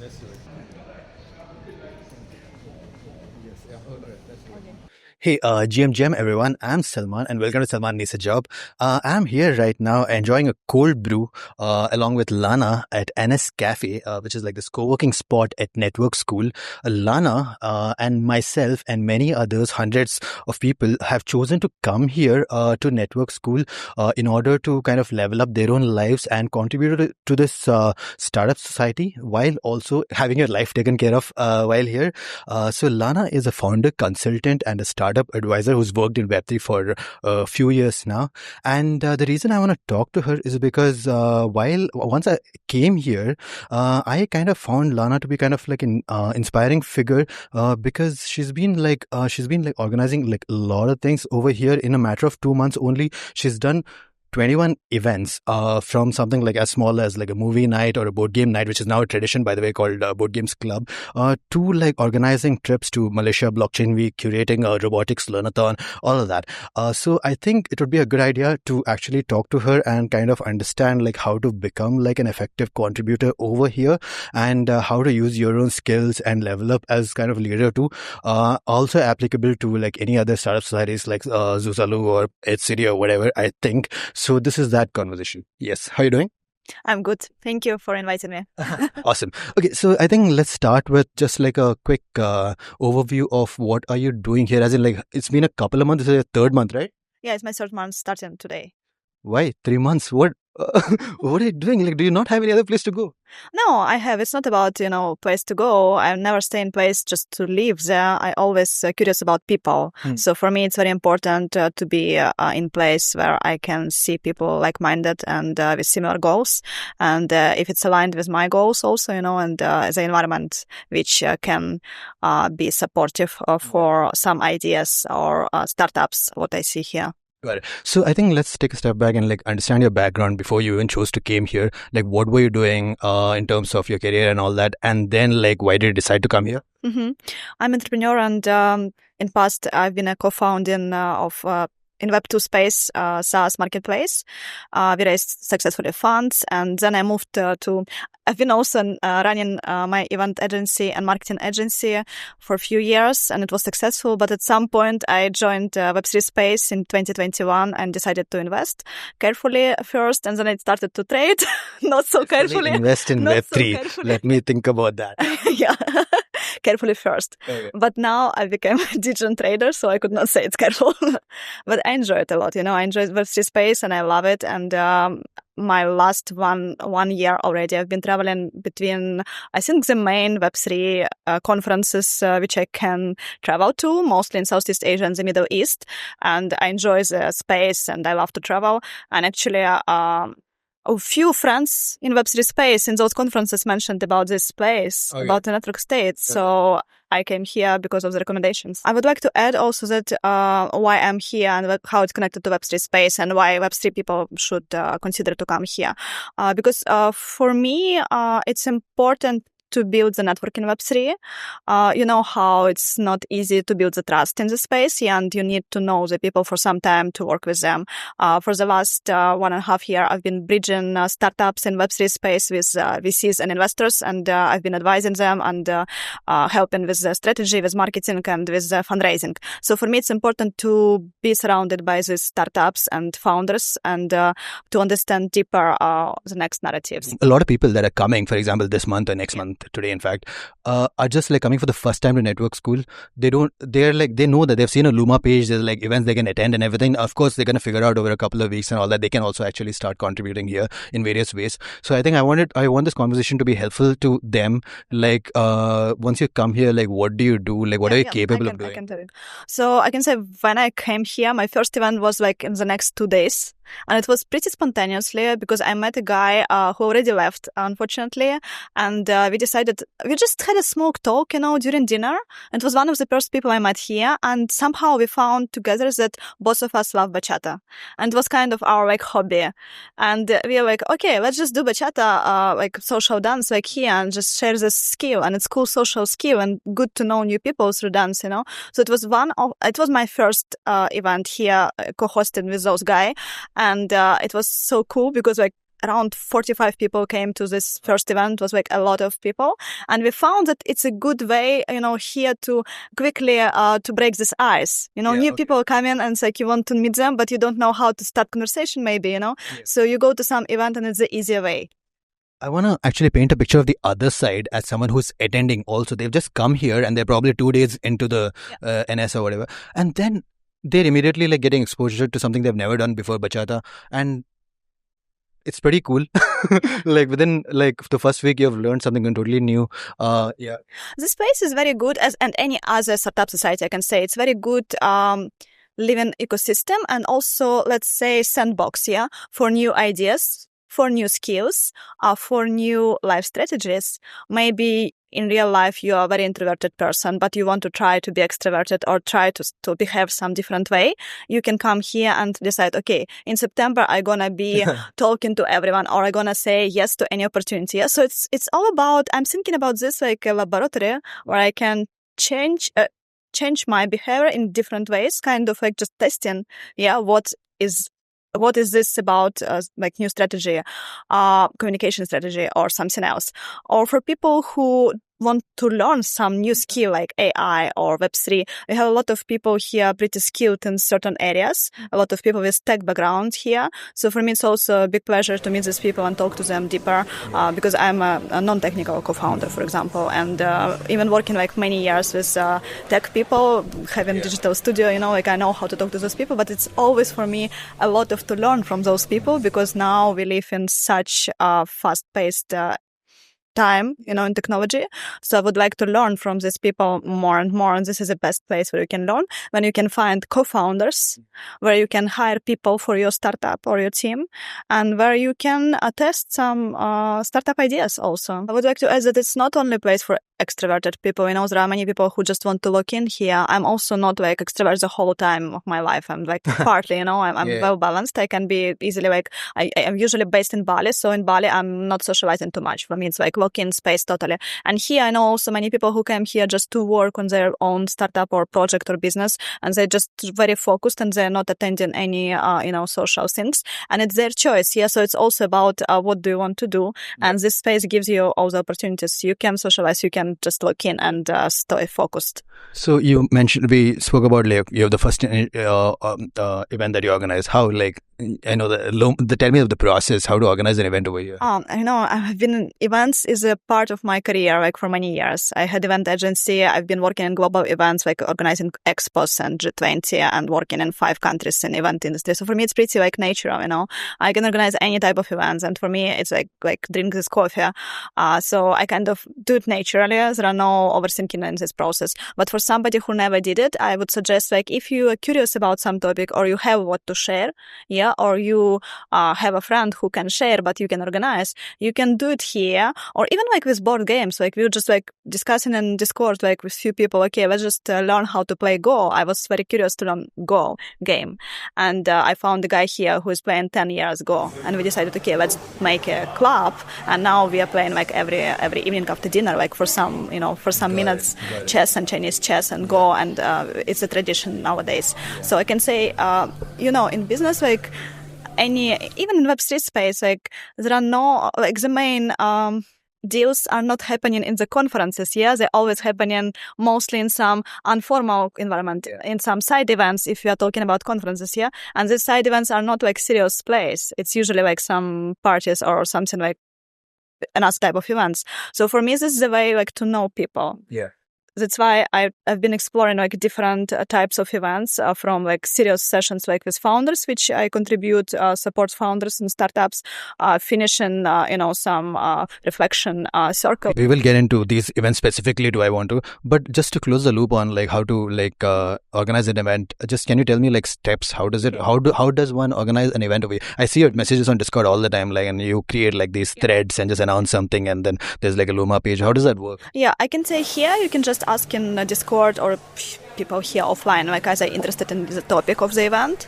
Let's do it. Yes, yeah, all right, let's do it. Hey, GM everyone. I'm Salman and welcome to Salman Needs a Job. I'm here right now enjoying a cold brew along with Lana at NS Cafe, which is like this co-working spot at Network School. Lana and myself and many others, hundreds of people have chosen to come here to Network School in order to kind of level up their own lives and contribute to this startup society while also having your life taken care of while here. So Lana is a founder, consultant, and a startup advisor who's worked in Web3 for a few years now. And the reason I want to talk to her is because once I came here, I kind of found Lana to be kind of like an inspiring figure because she's been organizing like a lot of things over here in a matter of 2 months only. She's done 21 events from something like as small as like a movie night or a board game night, which is now a tradition, by the way, called Board Games Club, to like organizing trips to Malaysia Blockchain Week, curating a robotics learnathon, all of that. So I think it would be a good idea to actually talk to her and kind of understand like how to become like an effective contributor over here and how to use your own skills and level up as kind of leader too. Also applicable to like any other startup societies like Zuzalu or HCD or whatever, I think. So this is that conversation. Yes. How are you doing? I'm good. Thank you for inviting me. Awesome. Okay, so I think let's start with just like a quick overview of what are you doing here. As in, like, it's been a couple of months. This is your third month, right? Yeah, it's my third month starting today. Why 3 months? What? What are you doing? Like, do you not have any other place to go? No, I have. It's not about, place to go. I never stay in place just to live there. I always curious about people. So for me, it's very important to be in place where I can see people like-minded and with similar goals. And if it's aligned with my goals also, and the environment which can be supportive for some ideas or startups, what I see here. Got it. So I think let's take a step back and like understand your background before you even chose to came here. Like, what were you doing in terms of your career and all that? And then like, why did you decide to come here? I'm an entrepreneur, and in past I've been a co-founding of in Web2 space, SaaS marketplace. We raised successfully funds, and then I moved I've been also running my event agency and marketing agency for a few years, and it was successful. But at some point, I joined Web3 space in 2021 and decided to invest carefully first, and then I started to trade, not so carefully. Invest in Web3. So let me think about that. Yeah. Carefully first. Okay. But now I became a digital trader, so I could not say it's careful. But I enjoy it a lot. I enjoy Web3 space and I love it. And my last one year already, I've been traveling between, I think, the main Web3 conferences which I can travel to, mostly in Southeast Asia and the Middle East. And I enjoy the space and I love to travel. And actually, a few friends in Web3 space in those conferences mentioned about this place, about the network state. So I came here because of the recommendations. I would like to add also that why I'm here and how it's connected to Web3 space and why Web3 people should consider to come here. Because for me, it's important to build the network in Web3. You know how it's not easy to build the trust in the space, and you need to know the people for some time to work with them. For the last 1.5 years, I've been bridging startups in Web3 space with VCs and investors, and I've been advising them and helping with the strategy, with marketing, and with fundraising. So for me, it's important to be surrounded by these startups and founders and to understand deeper the next narratives. A lot of people that are coming, for example, this month or next month, today in fact, are just like coming for the first time to network school. They know that they've seen a Luma page, there's like events they can attend and everything. Of course, they're going to figure out over a couple of weeks and all that they can also actually start contributing here in various ways. So I think I want this conversation to be helpful to them. Like once you come here, like what do you do? Like what are you capable of doing? I can tell you. So I can say when I came here, my first event was like in the next 2 days. And it was pretty spontaneously because I met a guy who already left, unfortunately. And we just had a small talk, during dinner. It was one of the first people I met here. And somehow we found together that both of us love bachata. And it was kind of our like hobby. And we were like, okay, let's just do bachata, like social dance like here and just share this skill. And it's cool social skill and good to know new people through dance, So it was my first event here co-hosted with those guys. And it was so cool because like around 45 people came to this first event. It was like a lot of people. And we found that it's a good way, here to quickly to break this ice. New people come in and it's like you want to meet them, but you don't know how to start conversation maybe, So you go to some event and it's the easier way. I want to actually paint a picture of the other side as someone who's attending also. They've just come here and they're probably 2 days into the NS or whatever. And then they're immediately like getting exposure to something they've never done before, bachata. And it's pretty cool. Like within like the first week, you've learned something totally new. Yeah. The space is very good and any other startup society, I can say. It's very good living ecosystem and also, let's say, sandbox, for new ideas, for new skills, for new life strategies. Maybe in real life, you are a very introverted person, but you want to try to be extroverted or try to behave some different way. You can come here and decide, okay, in September, I'm going to be talking to everyone or I'm going to say yes to any opportunity. Yeah? So it's all about, I'm thinking about this like a laboratory where I can change my behavior in different ways, kind of like just testing, what is this about, like new strategy, communication strategy or something else. Or for people who want to learn some new skill like AI or Web3, we have a lot of people here pretty skilled in certain areas, a lot of people with tech background here. So for me, it's also a big pleasure to meet these people and talk to them deeper because I'm a non-technical co-founder, for example, and even working like many years with tech people, having digital studio, like I know how to talk to those people, but it's always for me a lot to learn from those people because now we live in such a fast-paced time, in technology. So I would like to learn from these people more and more. And this is the best place where you can learn, when you can find co-founders, where you can hire people for your startup or your team, and where you can test some startup ideas also. I would like to add that it's not only a place for extroverted people. There are many people who just want to look in here. I'm also not like extrovert the whole time of my life. I'm like partly, I'm well balanced. I can be easily like, I'm usually based in Bali. So in Bali, I'm not socializing too much. For me, it's like lock-in space totally. And here, I know also many people who came here just to work on their own startup or project or business. And they're just very focused and they're not attending any, social things. And it's their choice. Yeah. So it's also about what do you want to do. And this space gives you all the opportunities. You can socialize, you can just look in and stay focused. So you mentioned, we spoke about like you have the first event that you organize. How I know tell me of the process, how to organize an event over here. I've been in events is a part of my career, like for many years. I had event agency. I've been working in global events, like organizing expos and G20 and working in 5 countries in event industry. So for me, it's pretty like natural, I can organize any type of events. And for me, it's like drink this coffee. So I kind of do it naturally. There are no overthinking in this process. But for somebody who never did it, I would suggest if you are curious about some topic or you have what to share, or you have a friend who can share, but you can organize, you can do it here. Or even with board games, we were just discussing in Discord, with few people, okay, let's just learn how to play Go. I was very curious to learn Go game. And I found a guy here who is playing 10 years Go. And we decided, okay, let's make a club. And now we are playing every evening after dinner, for some minutes, chess and Chinese chess and Go. And it's a tradition nowadays. So I can say, in business, even in Web3 space, there are no, the main deals are not happening in the conferences, they're always happening mostly in some informal environment, in some side events, if you are talking about conferences, and these side events are not serious place. It's usually some parties or something another type of events. So for me, this is the way to know people. Yeah. That's why I've been exploring different types of events from serious sessions with founders, which I contribute, support founders and startups, finishing some reflection circle. We will get into these events specifically. Do I want to? But just to close the loop on how to organize an event, just can you tell me steps? How does it? How does one organize an event? I see your messages on Discord all the time, and you create these threads and just announce something, and then there's a Luma page. How does that work? Yeah, I can say here you can just ask in Discord or people here offline, as I'm interested in the topic of the event.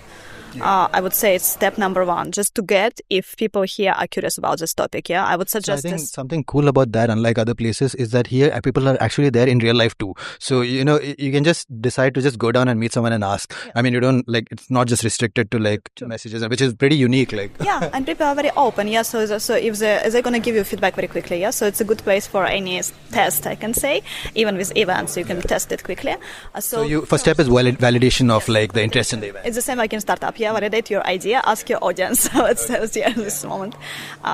I would say it's step number one, just to get if people here are curious about this topic. Yeah, I would suggest. So I think something cool about that, unlike other places, is that here people are actually there in real life too. So you can just decide to just go down and meet someone and ask. I mean, you don't it's not just restricted to messages, which is pretty unique. Yeah, and people are very open. Yeah, so if they're gonna give you feedback very quickly. Yeah, so it's a good place for any test, I can say. Even with events, you can test it quickly. So first step is validation of the interest in the event. It's the same like in startup. Yeah, validate your idea, ask your audience. Let's see at this moment.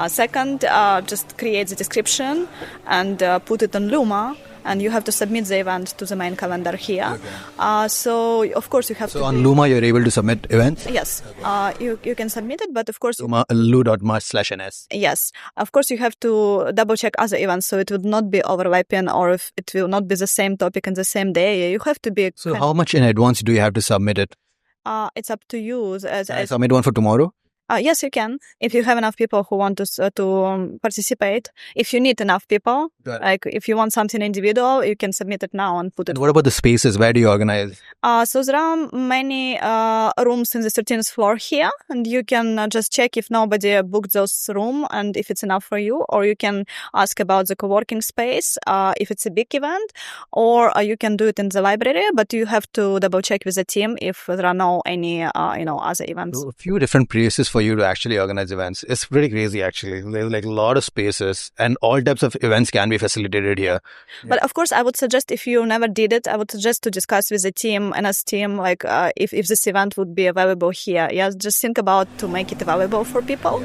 Second, just create the description and put it on Luma. And you have to submit the event to the main calendar here. Okay. So, of course, you have to... So, on Luma, you're able to submit events? Yes. Okay. You can submit it, but of course... Lu.march/ns. Yes. Of course, you have to double-check other events, so it would not be overlapping or if it will not be the same topic in the same day. You have to be... So, how much in advance do you have to submit it? It's up to you. Can I submit one for tomorrow? Yes, you can. If you have enough people who want to participate, if you need enough people, if you want something individual, you can submit it now and put it. And what about the spaces? Where do you organize? So there are many rooms in the 13th floor here, and you can just check if nobody booked those rooms and if it's enough for you, or you can ask about the co-working space if it's a big event, or you can do it in the library, but you have to double check with the team if there are no any other events. So a few different places for you to actually organize events. It's pretty crazy, actually. There's a lot of spaces, and all types of events can be facilitated here. But of course, I would suggest, if you never did it, I would suggest to discuss with the team and as team, if this event would be available here. Yeah, just think about to make it available for people,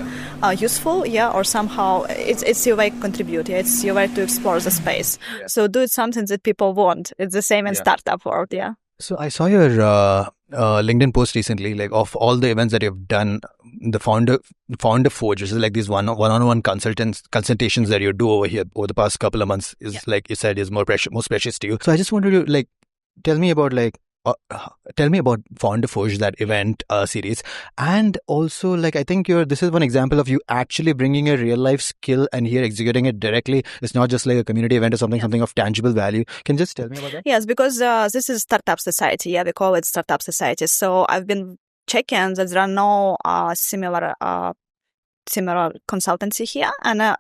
useful, or somehow it's your way to contribute. Yeah, it's your way to explore the space. Yeah. So do it something that people want. It's the same in startup world. Yeah. So I saw your LinkedIn post recently, of all the events that you've done, the founder Forge, which is these one-on-one consultations that you do over here over the past couple of months, is like you said, is most precious to you. So I just wanted to tell me about Founder Forge, that event series, and also I think this is one example of you actually bringing a real life skill and here executing it directly. It's not just a community event or something of tangible value. Can you just tell me about that? Yes, because this is Startup Society. Yeah, we call it Startup Society. So I've been checking that there are no similar consultancy here, and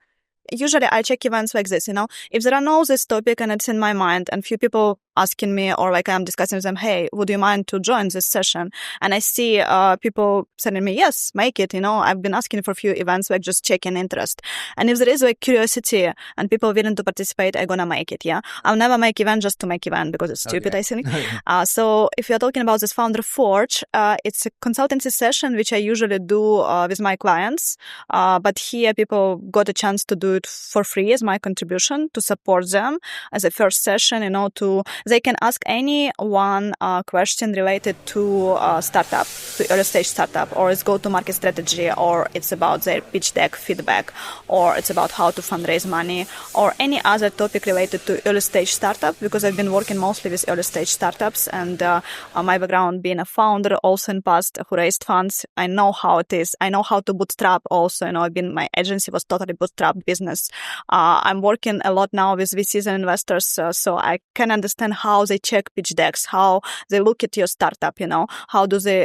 usually I check events like this. If there are no this topic and it's in my mind, and few people asking me, or I'm discussing with them, hey, would you mind to join this session? And I see people sending me, yes, make it. I've been asking for a few events, just checking interest. And if there is curiosity and people willing to participate, I'm gonna make it. Yeah, I'll never make event just to make event because it's stupid. Okay. I think. So if you're talking about this Founder Forge, it's a consultancy session which I usually do with my clients. But here people got a chance to do it for free as my contribution to support them as a first session. They can ask any one question related to startup, to early stage startup, or it's go-to-market strategy, or it's about their pitch deck feedback, or it's about how to fundraise money, or any other topic related to early stage startup, because I've been working mostly with early stage startups, and my background being a founder also in past who raised funds, I know how it is. I know how to bootstrap also. My agency was totally bootstrap business. I'm working a lot now with VCs and investors, so I can understand how they check pitch decks, how they look at your startup,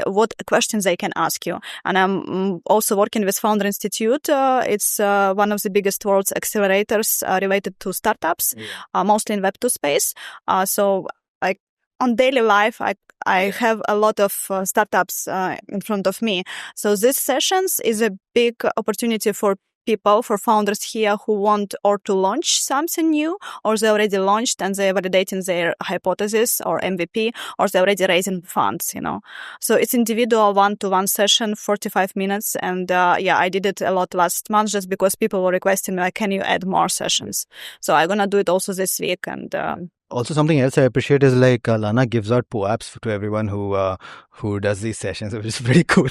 what questions they can ask you. And I'm also working with Founder Institute. It's one of the biggest world's accelerators related to startups, mostly in Web2 space. So on daily life, I have a lot of startups in front of me. So these sessions is a big opportunity for people, for founders here who want or to launch something new, or they already launched and they're validating their hypothesis or MVP, or they're already raising funds, So it's individual one-to-one session, 45 minutes. And I did it a lot last month just because people were requesting me, can you add more sessions? So I'm going to do it also this week. And also, something else I appreciate is Lana gives out POAPs to everyone who does these sessions, which is pretty cool.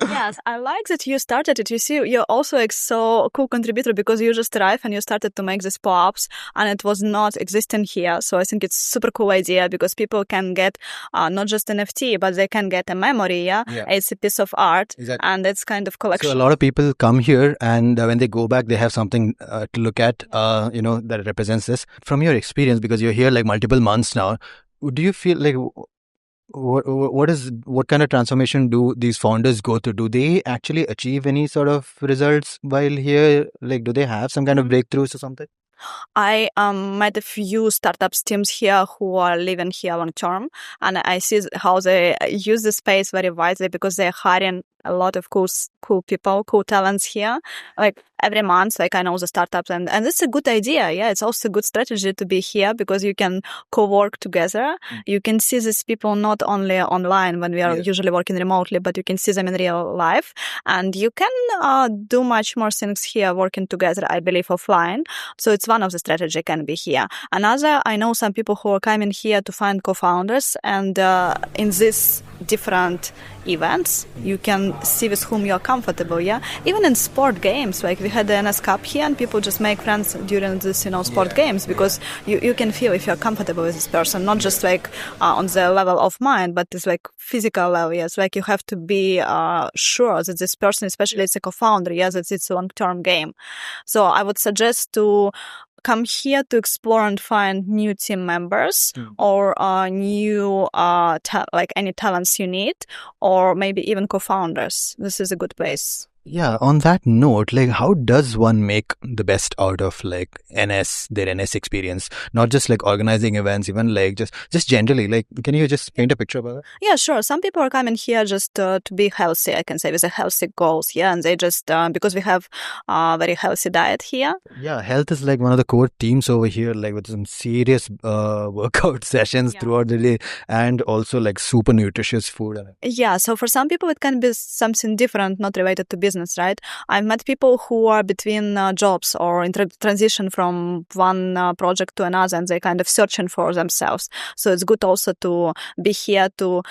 Yes, I like that you started it. You see, you're also so cool contributor because you just arrived and you started to make these POAPs, and it was not existing here. So I think it's super cool idea because people can get not just NFT, but they can get a memory. Yeah? It's a piece of art, and it's kind of collection. So a lot of people come here, and when they go back, they have something to look at, that represents this. From your experience, because you're here multiple months now, do you feel what kind of transformation do these founders go through? Do they actually achieve any sort of results while here? Like, do they have some kind of breakthroughs or something? I met a few startups teams here who are living here long term, and I see how they use the space very wisely because they're hiring a lot of cool people, cool talents here. Like every month, like I know the startups, and it's a good idea. Yeah, it's also a good strategy to be here because you can co-work together. You can see these people not only online when we are usually working remotely, but you can see them in real life, and you can do much more things here working together. I believe offline. So it's one of the strategy can be here. Another, I know some people who are coming here to find co-founders, and in this different events, you can see with whom you're comfortable, yeah? Even in sport games, like we had the NS Cup here and people just make friends during this, sport games because you can feel if you're comfortable with this person, not just like on the level of mind, but it's like physical level, yes? Like you have to be sure that this person, especially it's a co-founder, yes, that it's a long-term game. So I would suggest to come here to explore and find new team members or new like any talents you need, or maybe even co-founders. This is a good place. Yeah, on that note, like how does one make the best out of like their NS experience? Not just like organizing events, even like just generally, like can you just paint a picture about that? Yeah, sure. Some people are coming here just to be healthy, I can say, with a healthy goals, yeah, and they just, because we have a very healthy diet here. Yeah, health is like one of the core themes over here, like with some serious workout sessions throughout the day and also like super nutritious food. Yeah, so for some people it can be something different, not related to business. Right? I've met people who are between jobs or in transition from one project to another, and they're kind of searching for themselves. So it's good also to be here to,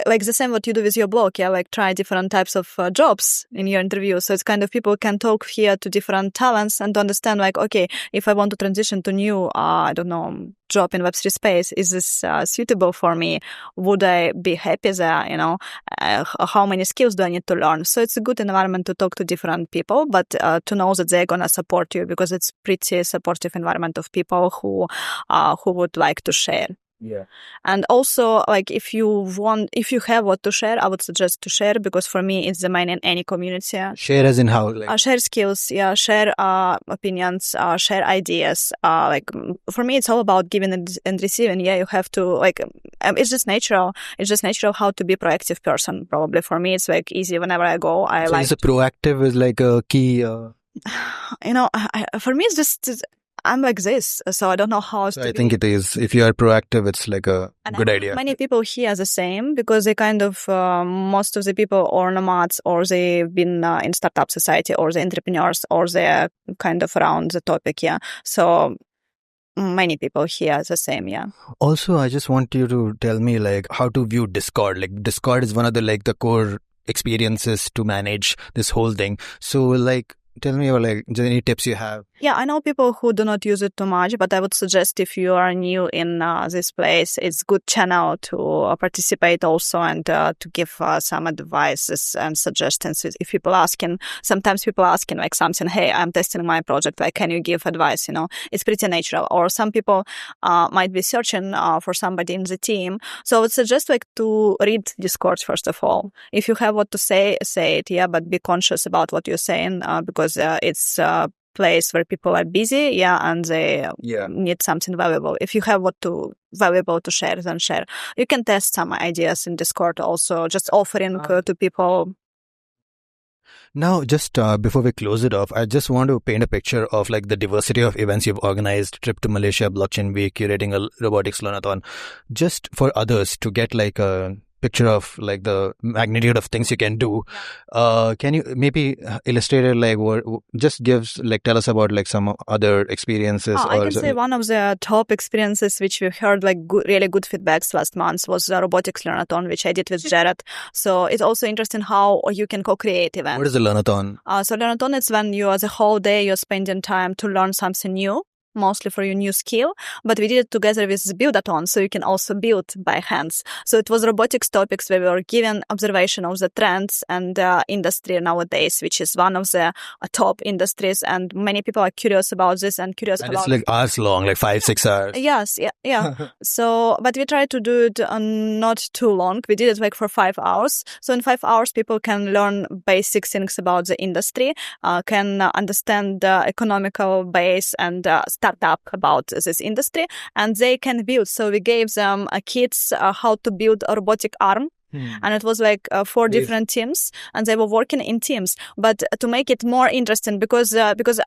like the same what you do with your blog, yeah, like try different types of jobs in your interview. So it's kind of people can talk here to different talents and understand like, okay, if I want to transition to new, I don't know, job in Web3 space, is this suitable for me? Would I be happy there? How many skills do I need to learn? So it's a good environment to talk to different people, but to know that they're gonna support you because it's pretty supportive environment of people who would like to share. Yeah. And also, like, if you have what to share, I would suggest to share because for me, it's the main in any community. Share as in how? Like? Share skills, yeah, share opinions, share ideas. Like, for me, it's all about giving and receiving. Yeah, you have to, like, it's just natural. It's just natural how to be a proactive person. Probably for me, it's like easy whenever I go. So is proactive is like a key? For me, it's just... I'm like this, so I don't know how else to I think it is. If you are proactive, it's like a good idea. Many people here are the same because they kind of, most of the people are nomads or they've been in startup society or the entrepreneurs or they're kind of around the topic, yeah. So many people here are the same, yeah. Also, I just want you to tell me like how to view Discord. Like Discord is one of the core experiences to manage this whole thing. So like, tell me about like any tips you have. Yeah, I know people who do not use it too much, but I would suggest if you are new in this place, it's good channel to participate also and to give some advices and suggestions. If people asking, sometimes people asking like something, hey, I'm testing my project, like can you give advice? It's pretty natural. Or some people might be searching for somebody in the team. So I would suggest like to read Discord first of all. If you have what to say it, yeah, but be conscious about what you're saying because it's place where people are busy, yeah, and they need something valuable. If you have valuable to share, then share. You can test some ideas in Discord also, just offering to people. Now, just before we close it off, I just want to paint a picture of like the diversity of events you've organized, trip to Malaysia, Blockchain Week, curating a robotics learnathon, just for others to get like a picture of like the magnitude of things you can do. Can you maybe illustrate it, like what just tell us about like some other experiences? I can say one of the top experiences which we heard like really good feedbacks last month was the robotics learnathon, which I did with Jared. So it's also interesting how you can co-create events. What is a learnathon? So learnathon is when you, as a whole day, you're spending time to learn something new. mostly for your new skill, but we did it together with Build-a-thon, so you can also build by hands. So it was robotics topics where we were given observation of the trends and industry nowadays, which is one of the top industries, and many people are curious about this and curious and about... it's like hours long, like 5-6 hours. Yes, yeah. So, but we try to do it not too long. We did it like for 5 hours. So in 5 hours, people can learn basic things about the industry, can understand the economical base and start up about this industry, and they can build. So we gave them kids how to build a robotic arm. And it was like 4 different teams, and they were working in teams. But to make it more interesting, because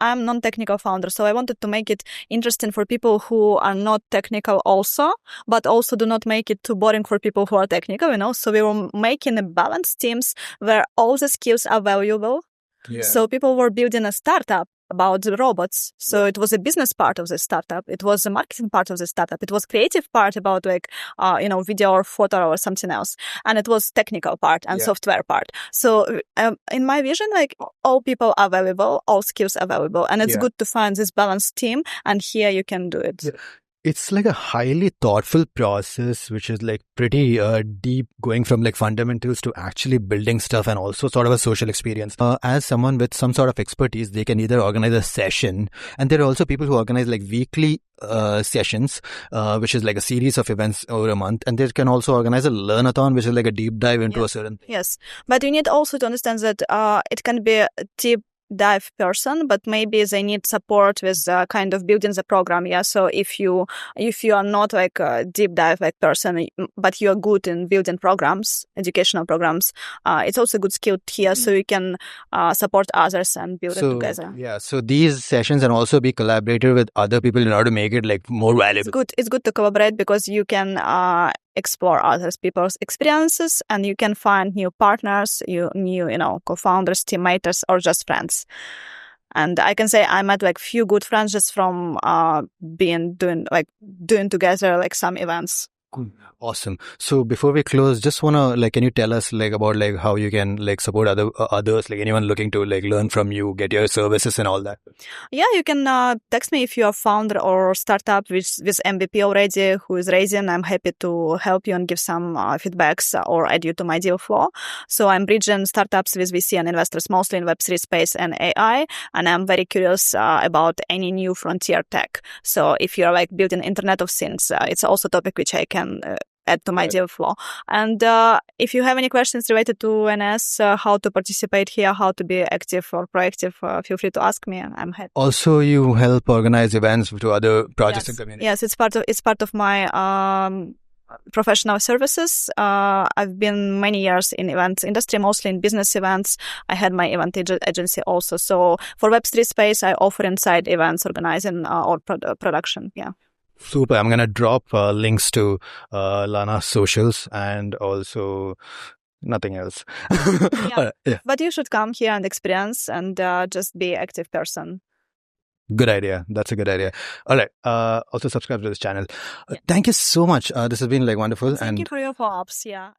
I'm non-technical founder, so I wanted to make it interesting for people who are not technical also, but also do not make it too boring for people who are technical, you know. So we were making a balanced teams where all the skills are valuable. Yeah. So people were building a startup about the robots. So it was a business part of the startup. It was a marketing part of the startup. It was creative part about like, video or photo or something else. And it was technical part and software part. So in my vision, like all people are valuable, all skills are valuable. And it's good to find this balanced team. And here you can do it. Yeah. It's like a highly thoughtful process, which is like pretty deep, going from like fundamentals to actually building stuff and also sort of a social experience. As someone with some sort of expertise, they can either organize a session, and there are also people who organize like weekly sessions, which is like a series of events over a month. And they can also organize a learn-a-thon, which is like a deep dive into a certain thing. Yes, but you need also to understand that it can be a deep dive person, but maybe they need support with kind of building the program. Yeah. So if you are not like a deep dive like person, but you are good in building programs, educational programs, it's also a good skill here. So you can support others and build it together. Yeah. So these sessions can also be collaborated with other people in order to make it like more valuable. It's good to collaborate because you can explore other people's experiences, and you can find new partners, new co-founders, teammates, or just friends. And I can say I met like few good friends just from doing together like some events. Cool. Awesome. So before we close, just wanna like, can you tell us like about like how you can like support others, like anyone looking to like learn from you, get your services and all that? Yeah, you can text me if you are founder or startup with MVP already who is raising. I'm happy to help you and give some feedbacks or add you to my deal flow. So I'm bridging startups with VC and investors, mostly in Web3 space and AI, and I'm very curious about any new frontier tech. So if you're like building Internet of Things, it's also a topic which I can add to my deal flow. And if you have any questions related to NS, how to participate here, how to be active or proactive, feel free to ask me. I'm happy. Also, you help organize events to other projects and communities. Yes, it's part of my professional services. I've been many years in events industry, mostly in business events. I had my event agency also. So for Web3 space, I offer inside events organizing or production. Yeah. Super. I'm going to drop links to Lana's socials and also nothing else. Yeah. But you should come here and experience and just be an active person. Good idea. That's a good idea. All right. Also subscribe to this channel. Thank you so much. This has been like wonderful. Thank you for your POAPs. Yeah.